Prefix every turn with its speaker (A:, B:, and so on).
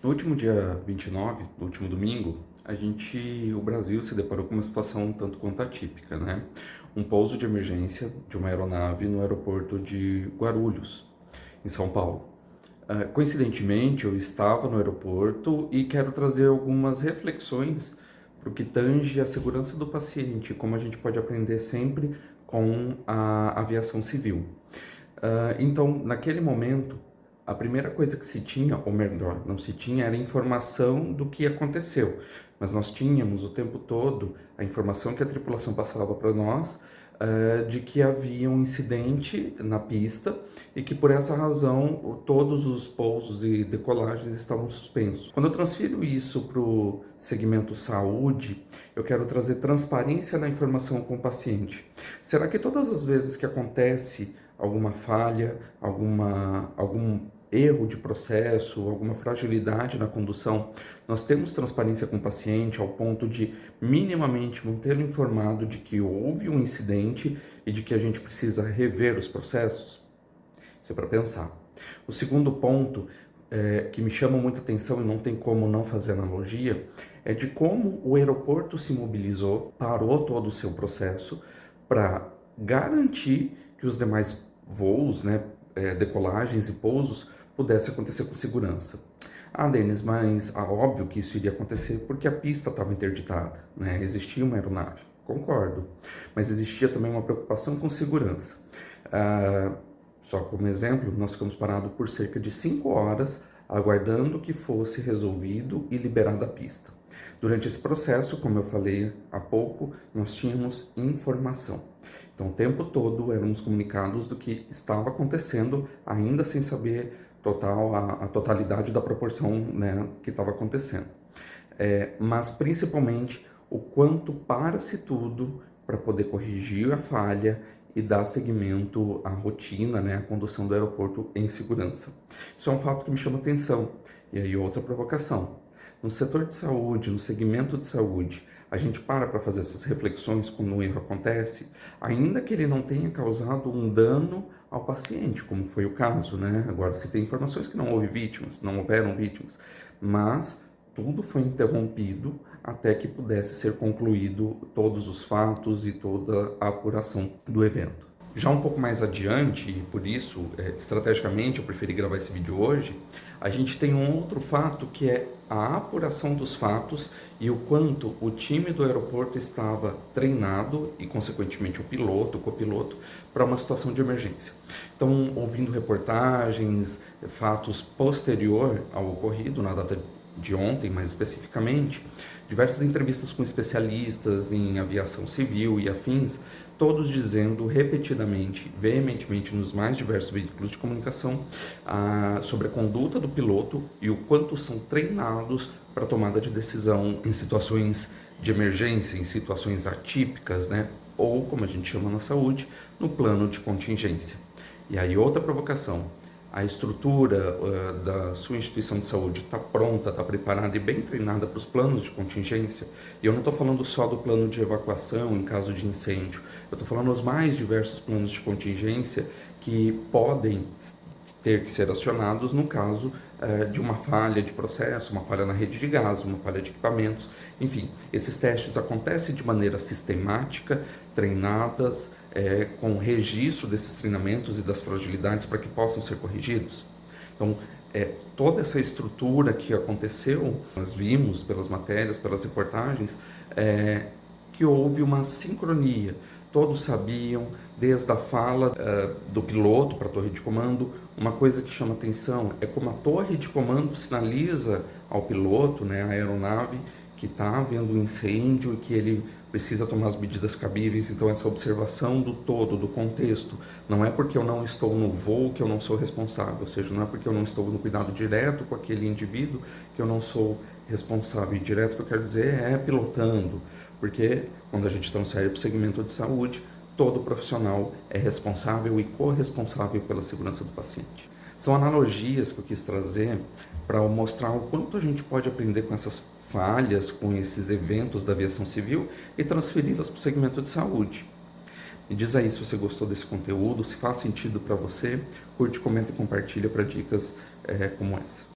A: No último dia 29, no último domingo, o Brasil se deparou com uma situação um tanto quanto atípica, né? Um pouso de emergência de uma aeronave no aeroporto de Guarulhos, em São Paulo. Coincidentemente, eu estava no aeroporto e quero trazer algumas reflexões para o que tange a segurança do paciente, como a gente pode aprender sempre com a aviação civil. Então, naquele momento, a primeira coisa que se tinha, ou melhor, não se tinha, era informação do que aconteceu. Mas nós tínhamos o tempo todo a informação que a tripulação passava para nós, de que havia um incidente na pista e que por essa razão todos os pousos e decolagens estavam suspensos. Quando eu transfiro isso para o segmento saúde, eu quero trazer transparência na informação com o paciente. Será que todas as vezes que acontece alguma falha, algum erro de processo, alguma fragilidade na condução, nós temos transparência com o paciente ao ponto de minimamente mantê-lo informado de que houve um incidente e de que a gente precisa rever os processos? Isso é para pensar. O segundo ponto, que me chama muita atenção e não tem como não fazer analogia, é de como o aeroporto se mobilizou, parou todo o seu processo para garantir que os demais voos, né, decolagens e pousos pudessem acontecer com segurança. Denis, mas óbvio que isso iria acontecer porque a pista estava interditada, né? Existia uma aeronave, concordo, mas existia também uma preocupação com segurança. Só como exemplo, nós ficamos parados por cerca de 5 horas aguardando que fosse resolvido e liberada a pista. Durante esse processo, como eu falei há pouco, nós tínhamos informação. Então, o tempo todo éramos comunicados do que estava acontecendo, ainda sem saber a totalidade da proporção, né, que estava acontecendo. Mas, principalmente, o quanto para-se tudo para poder corrigir a falha e dar seguimento à rotina, né, à condução do aeroporto em segurança. Isso é um fato que me chama atenção. E aí outra provocação. No setor de saúde, no segmento de saúde, a gente para fazer essas reflexões quando um erro acontece, ainda que ele não tenha causado um dano ao paciente, como foi o caso, né? Agora, se tem informações que não houve vítimas, não houveram vítimas, mas tudo foi interrompido até que pudesse ser concluído todos os fatos e toda a apuração do evento. Já um pouco mais adiante, e por isso, estrategicamente, eu preferi gravar esse vídeo hoje, a gente tem um outro fato que é a apuração dos fatos e o quanto o time do aeroporto estava treinado e, consequentemente, o piloto, o copiloto, para uma situação de emergência. Então, ouvindo reportagens, fatos posterior ao ocorrido, na data de ontem, mais especificamente, diversas entrevistas com especialistas em aviação civil e afins, todos dizendo repetidamente, veementemente, nos mais diversos veículos de comunicação, sobre a conduta do piloto e o quanto são treinados para a tomada de decisão em situações de emergência, em situações atípicas, né? Ou, como a gente chama na saúde, no plano de contingência. E aí outra provocação. A estrutura da sua instituição de saúde está pronta, está preparada e bem treinada para os planos de contingência. E eu não estou falando só do plano de evacuação em caso de incêndio. Eu estou falando dos mais diversos planos de contingência que podem ter que ser acionados no caso de uma falha de processo, uma falha na rede de gás, uma falha de equipamentos. Enfim, esses testes acontecem de maneira sistemática, treinadas, com registro desses treinamentos e das fragilidades para que possam ser corrigidos. Então, toda essa estrutura que aconteceu, nós vimos pelas matérias, pelas reportagens, que houve uma sincronia. Todos sabiam, desde a fala do piloto para a torre de comando. Uma coisa que chama atenção é como a torre de comando sinaliza ao piloto, né, a aeronave, que está havendo um incêndio e que ele precisa tomar as medidas cabíveis. Então, essa observação do todo, do contexto, não é porque eu não estou no voo que eu não sou responsável, ou seja, não é porque eu não estou no cuidado direto com aquele indivíduo que eu não sou responsável. E direto, que eu quero dizer, é pilotando, porque quando a gente transfere para o segmento de saúde, todo profissional é responsável e corresponsável pela segurança do paciente. São analogias que eu quis trazer para mostrar o quanto a gente pode aprender com essas falhas, com esses eventos da aviação civil e transferi-las para o segmento de saúde. Me diz aí se você gostou desse conteúdo, se faz sentido para você, curte, comenta e compartilha para dicas como essa.